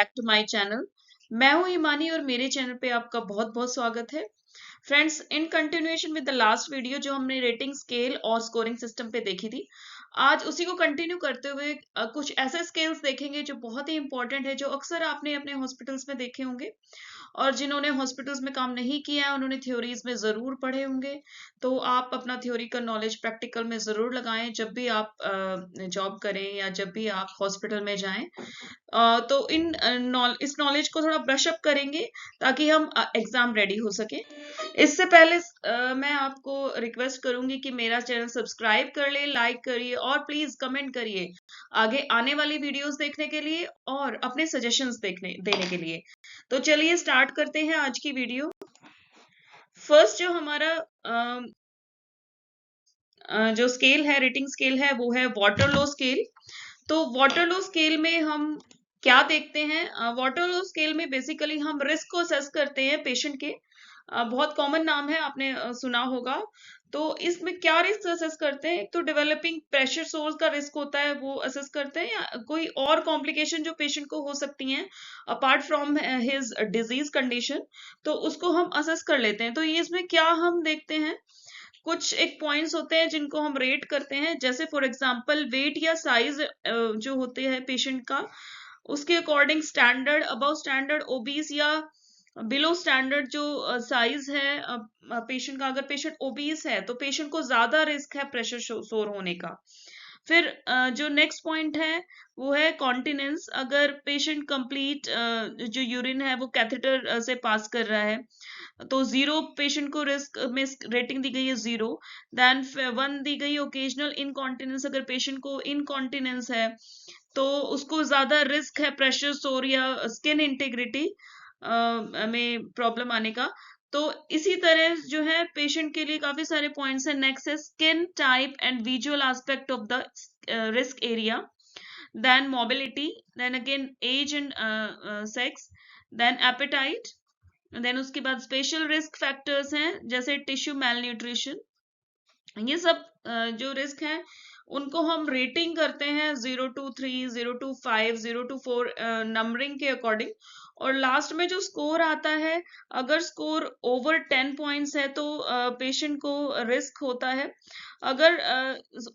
Back to my channel. मैं हूं हिमानी और मेरे चैनल पे आपका बहुत बहुत स्वागत है। Friends, in continuation with the last video जो हमने रेटिंग स्केल और स्कोरिंग सिस्टम पे देखी थी, आज उसी को कंटिन्यू करते हुए कुछ ऐसे स्केल्स देखेंगे जो बहुत ही इंपॉर्टेंट है, जो अक्सर आपने अपने हॉस्पिटल्स में देखे होंगे और जिन्होंने हॉस्पिटल्स में काम नहीं किया है उन्होंने थ्योरीज में जरूर पढ़े होंगे। तो आप अपना थ्योरी का नॉलेज प्रैक्टिकल में जरूर लगाएं जब भी आप जॉब करें या जब भी आप हॉस्पिटल में जाएं। तो इस नॉलेज को थोड़ा ब्रश अप करेंगे ताकि हम एग्जाम रेडी हो सके। इससे पहले मैं आपको रिक्वेस्ट करूंगी कि मेरा चैनल सब्सक्राइब कर ले, लाइक करिए और प्लीज कमेंट करिए आगे आने वाली वीडियोस देखने के लिए और अपने सजेशंस देने के लिए। तो चलिए स्टार्ट करते हैं आज की वीडियो। फर्स्ट जो हमारा जो स्केल है, रेटिंग स्केल है, वो है वाटरलो स्केल। तो वाटरलो स्केल में हम क्या देखते हैं? वाटरलो स्केल में बेसिकली हम रिस्क को असेस करते हैं पेशेंट के। बहुत कॉमन नाम है, आपने सुना होगा। तो इसमें क्या रिस्क असेस करते हैं? एक तो डेवलपिंग प्रेशर सोर्स का रिस्क होता है, वो असेस करते हैं, या कोई और कॉम्प्लिकेशन जो पेशेंट को हो सकती हैं apart from his disease condition, तो उसको हम असेस कर लेते हैं। तो ये इसमें क्या हम देखते हैं, कुछ एक पॉइंट्स होते हैं जिनको हम रेट करते हैं, जैसे फॉर एग्जांपल वेट या साइज जो होते हैं पेशेंट का, उसके according standard, above standard, obese या बिलो स्टैंडर्ड जो साइज है पेशेंट का। अगर पेशेंट ओबीस है तो पेशेंट को ज्यादा रिस्क है प्रेशर सोर होने का। फिर जो नेक्स्ट पॉइंट है वो है कॉन्टिनेंस। अगर पेशेंट कंप्लीट जो यूरिन है वो कैथेटर से पास कर रहा है तो 0 पेशेंट को रिस्क में रेटिंग दी गई है 0। देन 1 दी गई ओकेजनल इनकॉन्टिनेंस। अगर पेशेंट को इनकॉन्टिनेंस है तो उसको ज्यादा रिस्क है प्रेशर सोर या स्किन इंटेग्रिटी में प्रॉब्लम आने का। तो इसी तरह जो है पेशेंट के लिए काफी सारे पॉइंट्स हैं। नेक्स्ट है skin type and visual aspect of the risk area, then mobility, then again age and sex, then appetite, then उसके बाद स्पेशल रिस्क फैक्टर्स हैं जैसे टिश्यू मेल न्यूट्रिशन। ये सब जो रिस्क हैं उनको हम रेटिंग करते हैं 0 to 3, 0 to 5, 0 to 4 नंबरिंग के अकॉर्डिंग। और लास्ट में जो स्कोर आता है, अगर स्कोर ओवर 10 पॉइंट्स है तो पेशेंट को रिस्क होता है। अगर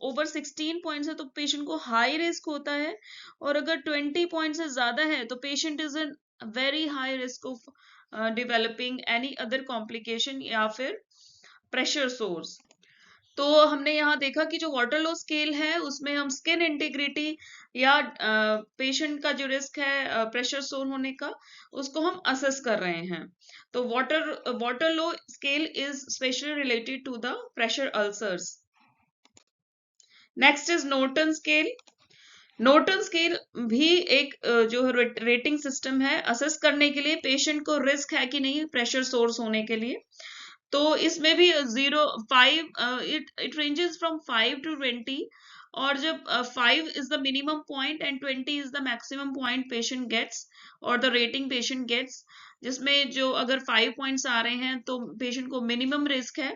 ओवर 16 पॉइंट्स है तो पेशेंट को हाई रिस्क होता है। और अगर 20 पॉइंट्स से ज्यादा है तो patient is in very high risk of developing any other complication या फिर प्रेशर सोर्स। तो हमने यहाँ देखा कि जो वाटरलो स्केल है उसमें हम स्किन इंटीग्रिटी या पेशेंट का जो रिस्क है प्रेशर सोर होने का, उसको हम असेस कर रहे हैं। तो Waterloo scale is specially related to the pressure ulcers. Next is Norton scale. Norton scale भी एक जो रेटिंग सिस्टम है असेस करने के लिए पेशेंट को रिस्क है कि नहीं प्रेशर सोर्स होने के लिए। तो इसमें भी 0 5 इट रेंजेस फ्रॉम 5 to 20। और जब 5 is the minimum point and 20 is the maximum point patient gets और द रेटिंग पेशेंट गेट्स, जिसमें जो अगर 5 पॉइंट्स आ रहे हैं तो पेशेंट को मिनिमम रिस्क है।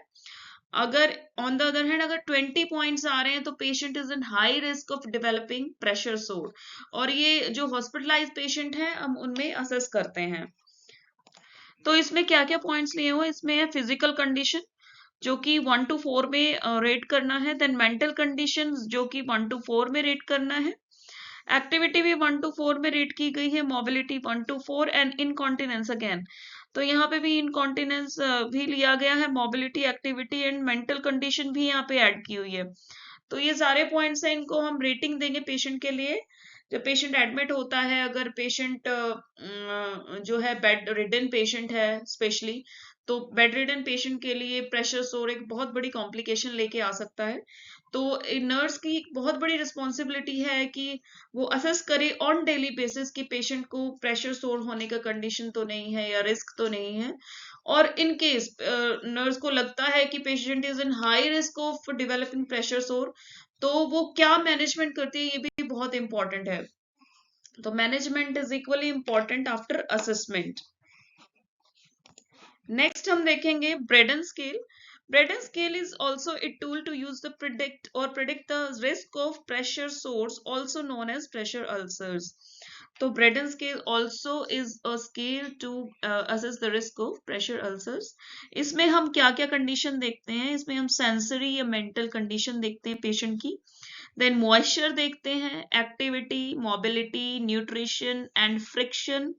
अगर ऑन द अदर हैंड अगर 20 पॉइंट्स आ रहे हैं तो patient is in high risk of developing pressure सोर। और ये जो हॉस्पिटलाइज पेशेंट है हम उनमें असेस करते हैं। तो इसमें क्या क्या पॉइंट्स लिए हुए, इसमें है फिजिकल कंडीशन जो कि 1 to 4 में रेट करना है, देन मेंटल कंडीशन जो कि 1 to 4 में रेट करना है, एक्टिविटी भी 1 to 4 में रेट की गई है, mobility 1 to 4 and incontinence again. तो यहाँ पे भी इनकॉन्टिनेंस भी लिया गया है, mobility, activity and mental condition भी यहाँ पे ऐड की हुई है। तो ये सारे पॉइंट्स हैं, इनको हम रेटिंग देंगे पेशेंट के लिए। जब पेशेंट एडमिट होता है, अगर पेशेंट जो है बेड रिडन पेशेंट है स्पेशली, तो बेड रिडन पेशेंट के लिए प्रेशर सोर एक बहुत बड़ी कॉम्प्लिकेशन लेके आ सकता है। तो नर्स की एक बहुत बड़ी रिस्पॉन्सिबिलिटी है कि वो असेस करे ऑन डेली बेसिस कि पेशेंट को प्रेशर सोर होने का कंडीशन तो नहीं है या रिस्क तो नहीं है। और इन केस नर्स को लगता है कि patient is in high risk of developing pressure सोर, तो वो क्या मैनेजमेंट करती है, ये भी बहुत इंपॉर्टेंट है। तो management is equally important after assessment. Next हम देखेंगे Brydon scale. Brydon scale is also a tool to use the predict the risk of pressure source, also known as pressure ulcers. तो Braden scale also is a scale to assess the risk of pressure ulcers. इसमें हम क्या क्या condition देखते हैं, इसमें हम sensory या मेंटल कंडीशन देखते हैं पेशेंट की, देन मॉइस्चर देखते हैं, activity, mobility, nutrition and friction,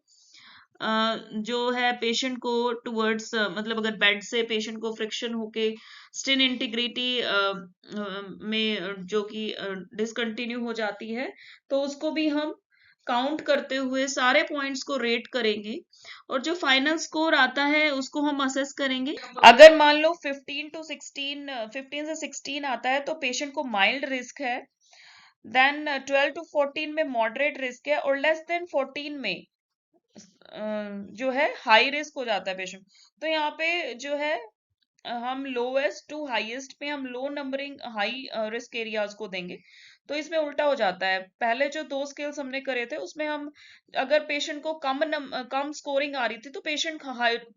जो है पेशेंट को टुवर्ड्स मतलब अगर बेड से पेशेंट को फ्रिक्शन होके स्किन इंटीग्रिटी में जो कि डिसकंटिन्यू हो जाती है, तो उसको भी हम काउंट करते हुए सारे पॉइंट्स को रेट करेंगे और जो फाइनल स्कोर आता है उसको हम असेस करेंगे। अगर मान लो 15 से 16 आता है तो पेशेंट को माइल्ड रिस्क है, देन 12 टू 14 में मॉडरेट रिस्क है, और लेस देन 14 में जो है हाई रिस्क हो जाता है पेशेंट। तो यहाँ पे जो है हम लोएस्ट टू हाईएस्ट पे हम लो नंबरिंग हाई रिस्क एरियाज को देंगे। तो इसमें उल्टा हो जाता है, पहले जो दो स्केल्स हमने करे थे उसमें हम अगर पेशेंट को कम स्कोरिंग आ रही थी तो पेशेंट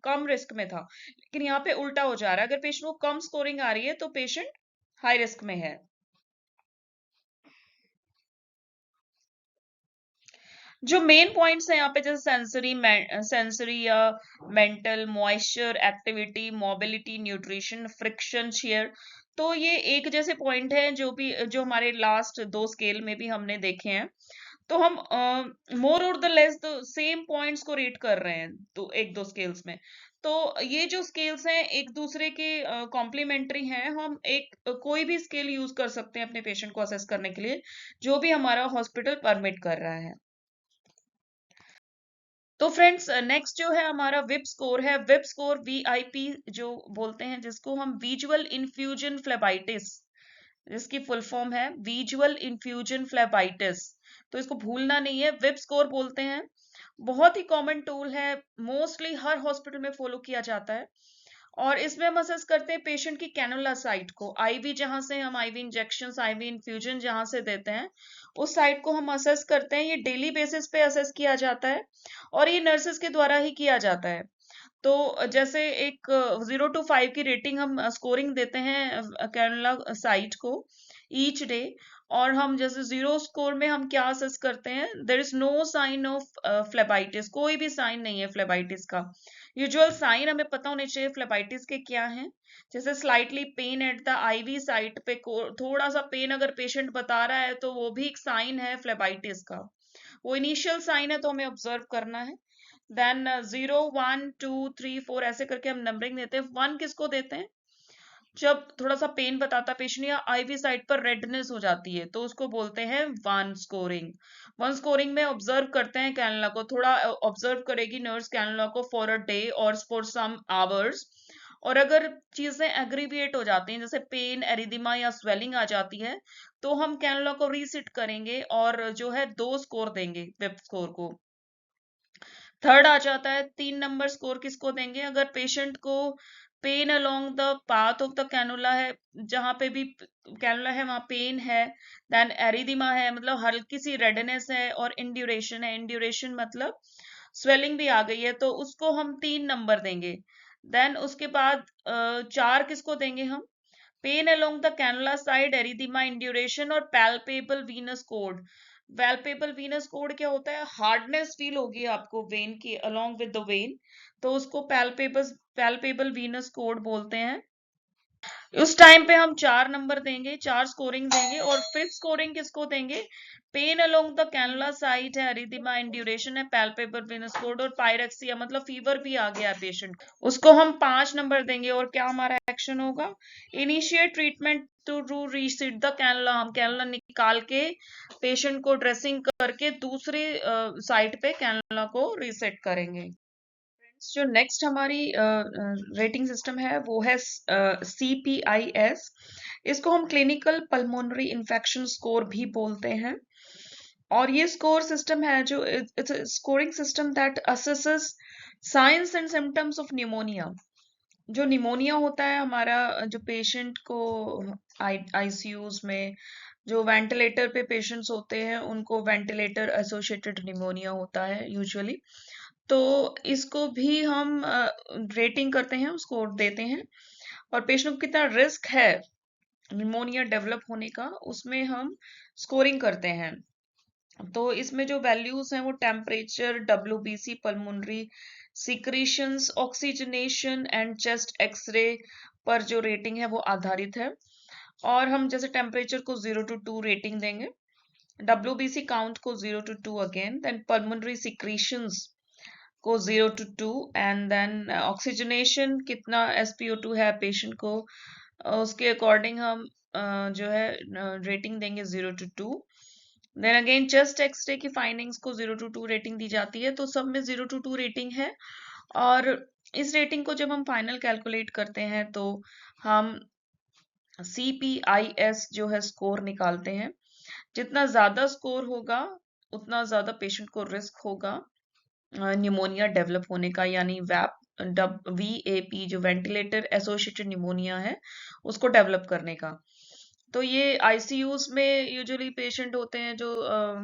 कम रिस्क में था, लेकिन यहाँ पे उल्टा हो जा रहा है, अगर पेशेंट को कम स्कोरिंग आ रही है तो पेशेंट हाई रिस्क में है। जो मेन पॉइंट्स हैं यहाँ पे जैसे सेंसरी या mental, moisture, activity, mobility, nutrition, friction, share, तो ये एक जैसे पॉइंट हैं जो हमारे लास्ट दो स्केल में भी हमने देखे हैं। तो हम मोर और the less the same points को रेट कर रहे हैं तो एक दो स्केल्स में। तो ये जो स्केल्स हैं एक दूसरे के कॉम्प्लीमेंट्री हैं, हम एक कोई भी स्केल यूज कर सकते हैं अपने पेशेंट को असेस करने के लिए जो भी हमारा हॉस्पिटल परमिट कर रहा है। तो फ्रेंड्स नेक्स्ट जो है हमारा विप स्कोर है। विप स्कोर वीआईपी जो बोलते हैं, जिसको हम विजुअल इन्फ्यूजन फ्लेबाइटिस, जिसकी फुल फॉर्म है विजुअल इन्फ्यूजन फ्लेबाइटिस, तो इसको भूलना नहीं है, विप स्कोर बोलते हैं। बहुत ही कॉमन टूल है, मोस्टली हर हॉस्पिटल में फॉलो किया जाता है, और इसमें हम असेस करते हैं पेशेंट की कैनुला साइट को, आईवी जहां से हम आईवी इंजेक्शन, आईवी इन्फ्यूजन जहां से देते हैं उस साइट को हम असेस करते हैं। ये डेली बेसिस पे असेस किया जाता है और ये नर्सेस के द्वारा ही किया जाता है। तो जैसे एक 0 to 5 की रेटिंग हम स्कोरिंग देते हैं कैनुला साइट को ईच डे, और हम जैसे 0 स्कोर में हम क्या असेस करते हैं, there is no sign of phlebitis, कोई भी साइन नहीं है फ्लेबाइटिस का। यूजुअल साइन हमें पता होने चाहिए फ्लेबाइटिस के क्या हैं, जैसे slightly pain at the IV site पे, थोड़ा सा पेन अगर पेशेंट बता रहा है तो वो भी एक साइन है फ्लेबाइटिस का, वो इनिशियल साइन है तो हमें ऑब्जर्व करना है। देन 0 1 2 3 4 ऐसे करके हम नंबरिंग देते हैं। 1 किसको देते हैं, जब थोड़ा सा पेन बताता पेशेंट या आईवी साइड पर रेडनेस हो जाती है तो उसको बोलते हैं 1 स्कोरिंग। 1 स्कोरिंग में ऑब्जर्व करते हैं कैनुला को, थोड़ा ऑब्जर्व करेगी नर्स कैनुला को फॉर अ डे और फॉर सम आवर्स, और अगर चीजें एग्रीविएट हो जाती हैं जैसे पेन, एरिदिमा या स्वेलिंग आ जाती है तो हम कैनुला को रीसिट करेंगे और जो है 2 स्कोर देंगे वेब स्कोर को। थर्ड आ जाता है 3 नंबर स्कोर, किसको देंगे, अगर पेशेंट को pain along the path of the cannula है, जहां पे भी कैनुला है वहां पेन है, देन एरिदिमा है मतलब हल्की सी रेडनेस है, और इंड्यूरेशन है, इंड्यूरेशन मतलब स्वेलिंग भी आ गई है, तो उसको हम 3 नंबर देंगे। देन उसके बाद 4 किसको देंगे हम, pain along the cannula side, erythema, induration और palpable venous cord. Palpable venous cord क्या होता है, हार्डनेस फील होगी आपको वेन की अलोंग विद द वेन, तो उसको पैल्पेबल वीनस कोड बोलते हैं। उस टाइम पे हम 4 नंबर देंगे, 4 स्कोरिंग देंगे, और 5th स्कोरिंग किसको देंगे, pain along the cannula site है, एरिदिमा, इंड्यूरेशन है, पैल्पेबल वीनस कोड और पायरेक्सिया मतलब फीवर भी आ गया पेशेंट, उसको हम 5 नंबर देंगे। और क्या हमारा एक्शन होगा, initiate treatment to resite the cannula, हम कैनुला निकाल के पेशेंट को ड्रेसिंग करके दूसरे साइट पे कैनुला को रीसेट करेंगे। जो नेक्स्ट हमारी रेटिंग सिस्टम है वो है CPIS। इसको हम क्लिनिकल पल्मोनरी इन्फेक्शन स्कोर भी बोलते हैं, और ये स्कोर सिस्टम है जो it's scoring system that assesses science and symptoms of pneumonia. जो निमोनिया होता है हमारा, जो पेशेंट को आईसीयूज में जो वेंटिलेटर पे पेशेंट्स होते हैं उनको वेंटिलेटर एसोसिएटेड निमोनिया होता है यूजुअली, तो इसको भी हम रेटिंग करते हैं, स्कोर देते हैं, और पेशेंट को कितना रिस्क है निमोनिया डेवलप होने का उसमें हम स्कोरिंग करते हैं। तो इसमें जो वैल्यूज हैं वो temperature, WBC, pulmonary secretions, oxygenation and chest X ray पर जो रेटिंग है वो आधारित है। और हम जैसे टेम्परेचर को 0 to 2 रेटिंग देंगे, WBC काउंट को 0 to 2 again, then pulmonary secretions को 0 to 2, एंड देन ऑक्सीजनेशन कितना SpO2 है पेशेंट को, उसके अकॉर्डिंग हम जो है रेटिंग देंगे 0 to 2। Then again chest X ray की फाइंडिंग्स को 0 to 2 रेटिंग दी जाती है, तो सब में 0 to 2 रेटिंग है। और इस रेटिंग को जब हम फाइनल कैलकुलेट करते हैं तो हम CPIS जो है स्कोर निकालते हैं। जितना ज्यादा स्कोर होगा उतना ज्यादा पेशेंट को रिस्क होगा निमोनिया डेवलप होने का, यानी VAP जो वेंटिलेटर एसोसिएटेड निमोनिया है उसको डेवलप करने का। तो ये आईसीयूज में यूजुअली पेशेंट होते हैं जो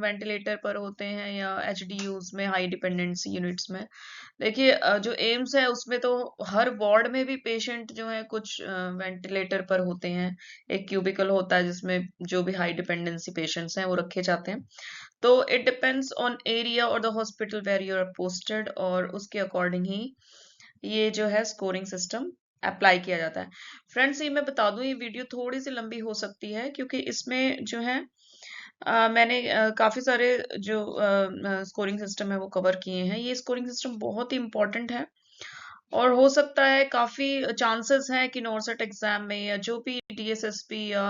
वेंटिलेटर पर होते हैं, या HDUs में, हाई डिपेंडेंसी यूनिट्स में। देखिए जो एम्स है उसमें तो हर वार्ड में भी पेशेंट जो है कुछ वेंटिलेटर पर होते हैं। एक क्यूबिकल होता है जिसमें जो भी हाई डिपेंडेंसी पेशेंट्स हैं वो रखे जाते हैं। तो इट डिपेंड्स ऑन एरिया और the hospital where you are posted, और उसके अकॉर्डिंग ही ये जो है स्कोरिंग सिस्टम अप्लाई किया जाता है। फ्रेंड्स, ये मैं बता दूं, ये वीडियो थोड़ी सी लंबी हो सकती है क्योंकि इसमें जो है मैंने काफी सारे जो स्कोरिंग सिस्टम है वो कवर किए हैं। ये स्कोरिंग सिस्टम बहुत ही इंपॉर्टेंट है, और हो सकता है काफी चांसेस हैं कि नॉर्सेट एग्जाम में या जो भी DSSP या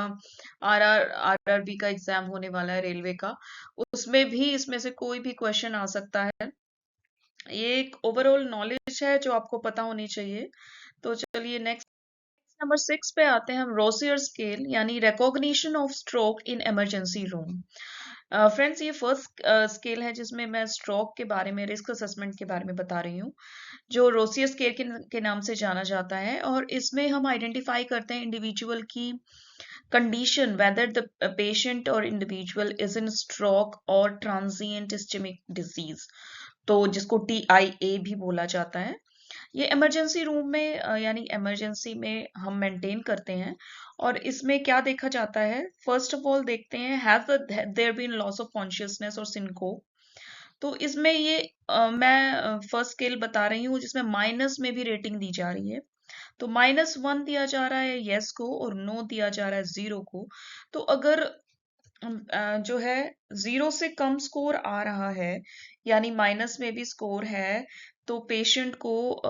RRB का एग्जाम होने वाला है रेलवे का, उसमें भी इसमें से कोई भी क्वेश्चन आ सकता है। ये एक ओवरऑल नॉलेज है जो आपको पता होनी चाहिए। तो चलिए नेक्स्ट, नंबर 6 पे आते हैं हम, रोसियर स्केल यानी recognition of stroke in emergency room. Friends, ये फर्स्ट स्केल है जिसमें मैं स्ट्रोक के बारे में, रिस्क असेसमेंट के बारे में बता रही हूँ, जो रोसियर स्केल के नाम से जाना जाता है। और इसमें हम आइडेंटिफाई करते हैं इंडिविजुअल की कंडीशन, वेदर द पेशेंट और इंडिविजुअल इज इन स्ट्रोक और ट्रांजिएंट इस्चेमिक डिजीज, तो जिसको TIA भी बोला जाता है। ये इमरजेंसी रूम में यानी इमरजेंसी में हम मेंटेन करते हैं। और इसमें क्या देखा जाता है, फर्स्ट ऑफ ऑल देखते हैं have there been loss of consciousness और सिनकोप। तो इसमें ये मैं फर्स्ट स्केल बता रही हूँ जिसमें माइनस में भी रेटिंग दी जा रही है। तो -1 दिया जा रहा है यस को, और नो दिया जा रहा है 0 को। तो अगर जो है 0 से कम स्कोर आ रहा है, यानी माइनस में भी स्कोर है, तो पेशेंट को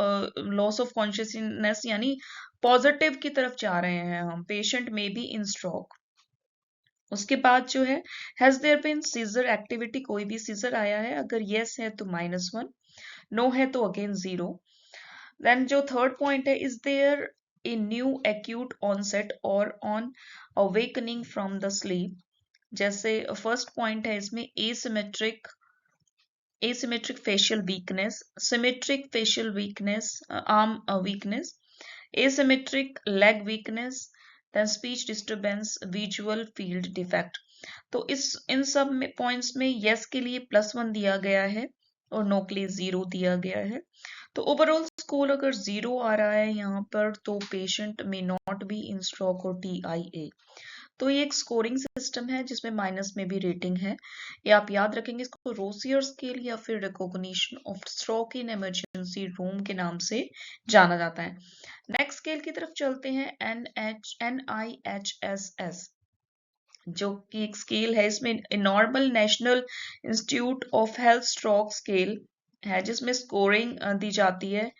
लॉस ऑफ कॉन्शियसनेस यानी पॉजिटिव की तरफ जा रहे हैं हम, पेशेंट में बी इन स्ट्रोक। उसके बाद जो है has there been seizure activity, कोई भी सीजर आया है, अगर यस है तो -1, नो है तो अगेन 0। देन जो थर्ड पॉइंट है, is there a new acute onset और on awakening from the sleep. जैसे फर्स्ट पॉइंट है इसमें asymmetric facial weakness, symmetric facial weakness, arm weakness, asymmetric leg weakness, then speech disturbance, visual field defect। तो इन सब में points में yes के लिए +1 दिया गया है और नो के लिए 0 दिया गया है। तो ओवरऑल स्कोर अगर 0 आ रहा है यहाँ पर, तो पेशेंट में नॉट बी इन स्ट्रोक और TIA। तो ये एक स्कोरिंग सिस्टम है जिसमें माइनस में भी रेटिंग है। ये आप याद रखेंगे, इसको रोसियर स्केल या फिर recognition of stroke in emergency room के नाम से जाना जाता है। नेक्स्ट स्केल की तरफ चलते हैं, NIHSS, जो कि एक स्केल है। इसमें normal national institute of health stroke scale है जिसमें स्कोरिंग दी जाती है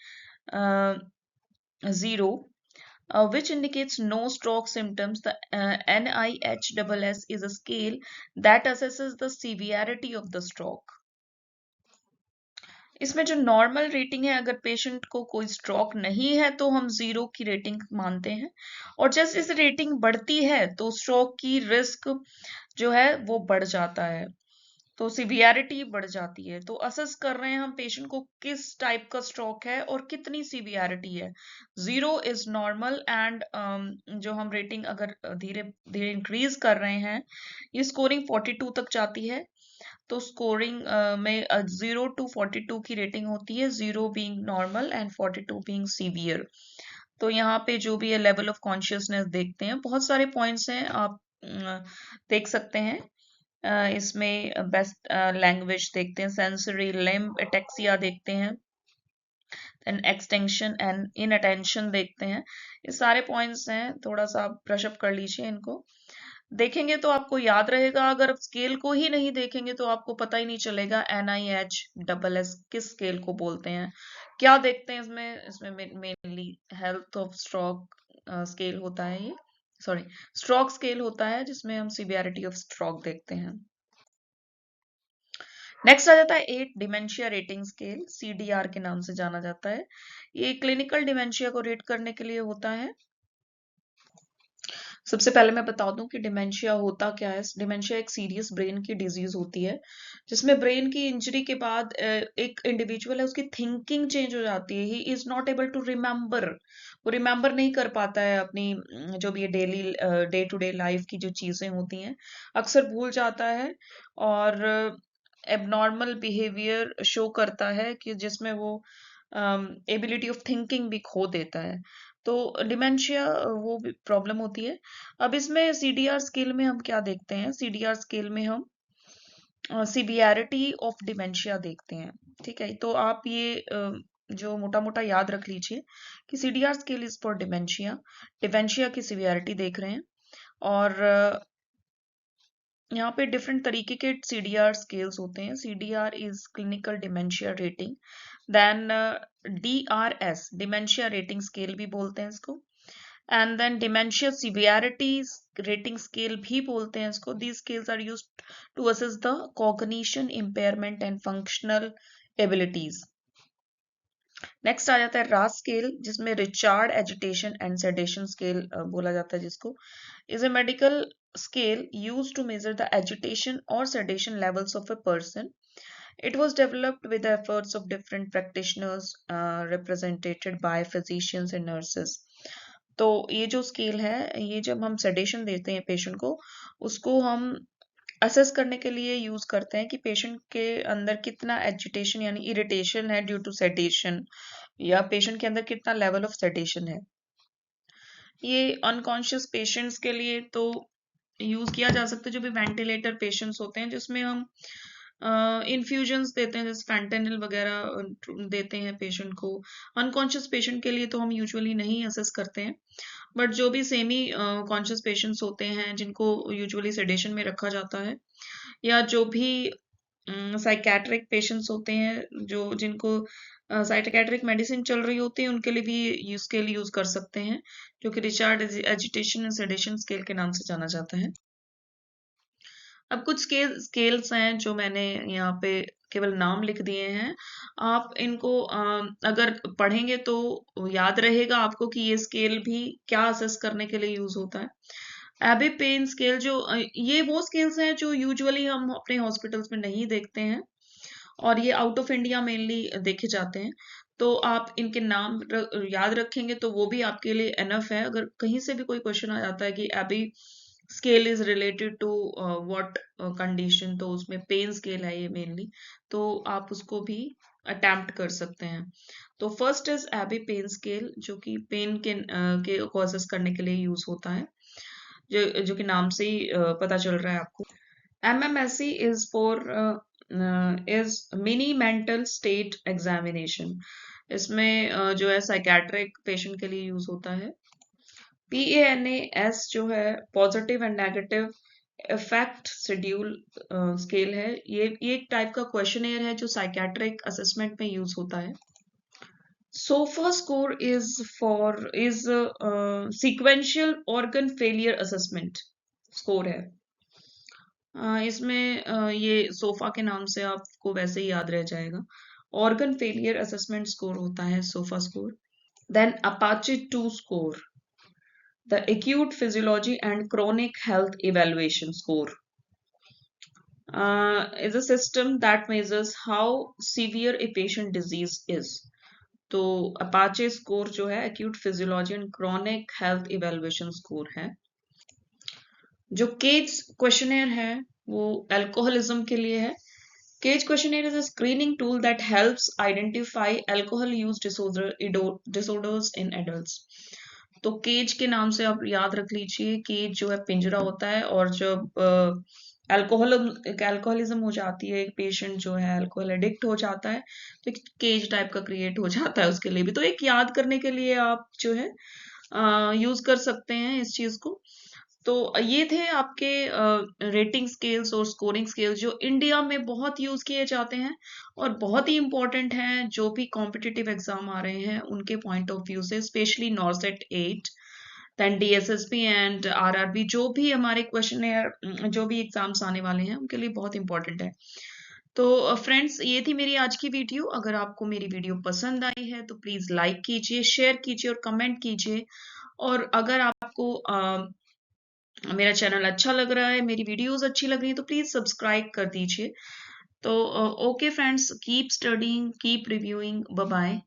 0, which indicates no stroke symptoms. The NIHSS is a scale that assesses the severity of the stroke. इसमें जो नॉर्मल रेटिंग है, अगर पेशेंट को कोई स्ट्रोक नहीं है तो हम 0 की रेटिंग मानते हैं, और जैसे जैसे रेटिंग बढ़ती है तो स्ट्रोक की रिस्क जो है वो बढ़ जाता है, तो सिवियरिटी बढ़ जाती है। तो असेस कर रहे हैं हम पेशेंट को किस टाइप का स्ट्रोक है और कितनी सिवियरिटी है। 0 इज नॉर्मल, एंड जो हम रेटिंग अगर धीरे धीरे इंक्रीज कर रहे हैं, ये स्कोरिंग 42 तक जाती है। तो स्कोरिंग में 0 to 42 की रेटिंग होती है, 0 being normal and 42 being severe. तो यहाँ पे जो भी है लेवल ऑफ कॉन्शियसनेस देखते हैं, बहुत सारे पॉइंट्स हैं, आप देख सकते हैं। इसमें बेस्ट लैंग्वेज देखते हैं, सेंसरी लिम्ब एटेक्सिया देखते हैं, देन एक्सटेंशन एंड इनअटेंशन देखते हैं। ये सारे पॉइंट्स हैं, थोड़ा सा आप ब्रश अप कर लीजिए इनको। देखेंगे तो आपको याद रहेगा, अगर स्केल को ही नहीं देखेंगे तो आपको पता ही नहीं चलेगा NIH किस स्केल को बोलते हैं। क्या देखते हैं इसमें? इसमें mainly health of stroke scale होता है, ये सॉरी स्ट्रोक स्केल होता है, जिसमें हम सिवियरिटी ऑफ स्ट्रोक देखते हैं। नेक्स्ट आ जाता है 8 डिमेंशिया रेटिंग स्केल, CDR के नाम से जाना जाता है। ये क्लिनिकल डिमेंशिया को रेट करने के लिए होता है। सबसे पहले मैं बता दूं कि डिमेंशिया होता क्या है। डिमेंशिया एक सीरियस ब्रेन की डिजीज होती है, जिसमें ब्रेन की इंजरी के बाद एक इंडिविजुअल है, उसकी थिंकिंग चेंज हो जाती है। He is not able to remember, वो रिमेम्बर नहीं कर पाता है अपनी जो भी daily day to day life की जो चीजें होती हैं, अक्सर भूल जाता है और एबनॉर्मल बिहेवियर शो करता है कि जिसमें वो एबिलिटी ऑफ थिंकिंग भी खो देता है। तो डिमेंशिया वो भी प्रॉब्लम होती है। अब इसमें सीडीआर स्केल में हम क्या देखते हैं? सीडीआर स्केल में हम सिवियरिटी ऑफ डिमेंशिया देखते हैं। ठीक है, तो आप ये जो मोटा मोटा याद रख लीजिए कि CDR scale is for dementia, dementia की सिवियरिटी देख रहे हैं। और यहाँ पे डिफरेंट तरीके के सीडीआर स्केल्स होते हैं। CDR is clinical dementia rating, then DRS dementia rating scale भी बोलते हैं इसको, and then dementia severity rating scale भी बोलते हैं इसको। These scales are used to assess the cognition impairment and functional abilities. Next आ जाता है रास स्केल, जिसमें Richmond agitation and sedation scale बोला जाता है, जिसको is a medical scale used to measure the agitation or sedation levels of a person. It was developed with the efforts of different practitioners represented by physicians and nurses. तो ये जो scale है, ये जब हम सेडेशन देते हैं patient को, उसको हम असेस करने के लिए यूज करते हैं कि पेशेंट के अंदर कितना एजिटेशन यानी इरिटेशन है ड्यू टू सेडेशन, या पेशेंट के अंदर कितना लेवल ऑफ सेडेशन है। ये अनकॉन्शियस पेशेंट्स के लिए तो यूज किया जा सकता है, जो भी वेंटिलेटर पेशेंट्स होते हैं, जिसमें हम इन्फ्यूजन्स देते हैं, जैसे फैंटेनिल वगैरह देते हैं पेशेंट को। अनकॉन्शियस पेशेंट के लिए तो हम यूजुअली नहीं असेस करते हैं, बट जो भी सेमी कॉन्शियस पेशेंट्स होते हैं, जिनको यूजुअली सेडेशन में रखा जाता है, या जो भी साइकेट्रिक पेशेंट्स होते हैं, जो जिनको साइकेट्रिक मेडिसिन चल रही होती है, उनके लिए भी स्केल यूज कर सकते हैं, जो कि Richard agitation and sedation scale के नाम से जाना जाता है। अब कुछ स्केल्स हैं जो मैंने यहाँ पे केवल नाम लिख दिए हैं। आप इनको अगर पढ़ेंगे तो याद रहेगा आपको कि ये स्केल भी क्या असेस करने के लिए यूज होता है। एबी पेन स्केल, जो ये वो स्केल्स हैं जो यूजुअली हम अपने हॉस्पिटल्स में नहीं देखते हैं, और ये आउट ऑफ इंडिया मेनली देखे जाते हैं। तो आप इनके नाम याद रखेंगे तो वो भी आपके लिए एनफ है। अगर कहीं से भी कोई क्वेश्चन आ जाता है कि AB scale is related to what condition, तो उसमें पेन स्केल है ये मेनली, तो आप उसको भी अटेम्प्ट कर सकते हैं। तो first is AB pain scale, जो कि पेन के कॉजेस करने के लिए यूज होता है, जो कि नाम से ही पता चल रहा है आपको। MMSE is for is mini mental state examination. इसमें जो है साइकेट्रिक पेशेंट के लिए यूज होता है। PANAS जो है positive and negative effect schedule scale है। ये एक टाइप का क्वेश्चनेयर है जो साइकेट्रिक असेसमेंट में यूज होता है। SOFA score is sequential organ failure assessment score है। इसमें ये सोफा के नाम से आपको वैसे ही याद रह जाएगा। ऑर्गन फेलियर असेसमेंट स्कोर होता है SOFA score. Then APACHE 2 score, the acute physiology and chronic health evaluation score is a system that measures how severe a patient disease is. तो अपाचे स्कोर जो है acute physiology and chronic health evaluation score है। जो cage questionnaire है वो alcoholism के लिए है। CAGE questionnaire is a screening tool that helps identify alcohol use disorders in adults. तो केज के नाम से आप याद रख लीजिए, केज जो है पिंजरा होता है, और जब अल्कोहलिज्म हो जाती है, एक पेशेंट जो है अल्कोहल एडिक्ट हो जाता है, तो एक केज टाइप का क्रिएट हो जाता है उसके लिए भी। तो एक याद करने के लिए आप जो है यूज कर सकते हैं इस चीज को। तो ये थे आपके रेटिंग स्केल्स और स्कोरिंग स्केल्स जो इंडिया में बहुत यूज किए जाते हैं और बहुत ही इंपॉर्टेंट हैं जो भी कॉम्पिटिटिव एग्जाम आ रहे हैं उनके पॉइंट ऑफ व्यू से, specially NORCET 8, then DSSP and RRB, जो भी हमारे क्वेश्चन जो भी एग्जाम्स आने वाले हैं उनके लिए बहुत इंपॉर्टेंट है। तो फ्रेंड्स, ये थी मेरी आज की वीडियो। अगर आपको मेरी वीडियो पसंद आई है तो प्लीज लाइक कीजिए, शेयर कीजिए और कमेंट कीजिए। और अगर आपको मेरा चैनल अच्छा लग रहा है, मेरी वीडियोस अच्छी लग रही है, तो प्लीज सब्सक्राइब कर दीजिए। तो okay friends, keep studying, keep reviewing, bye bye.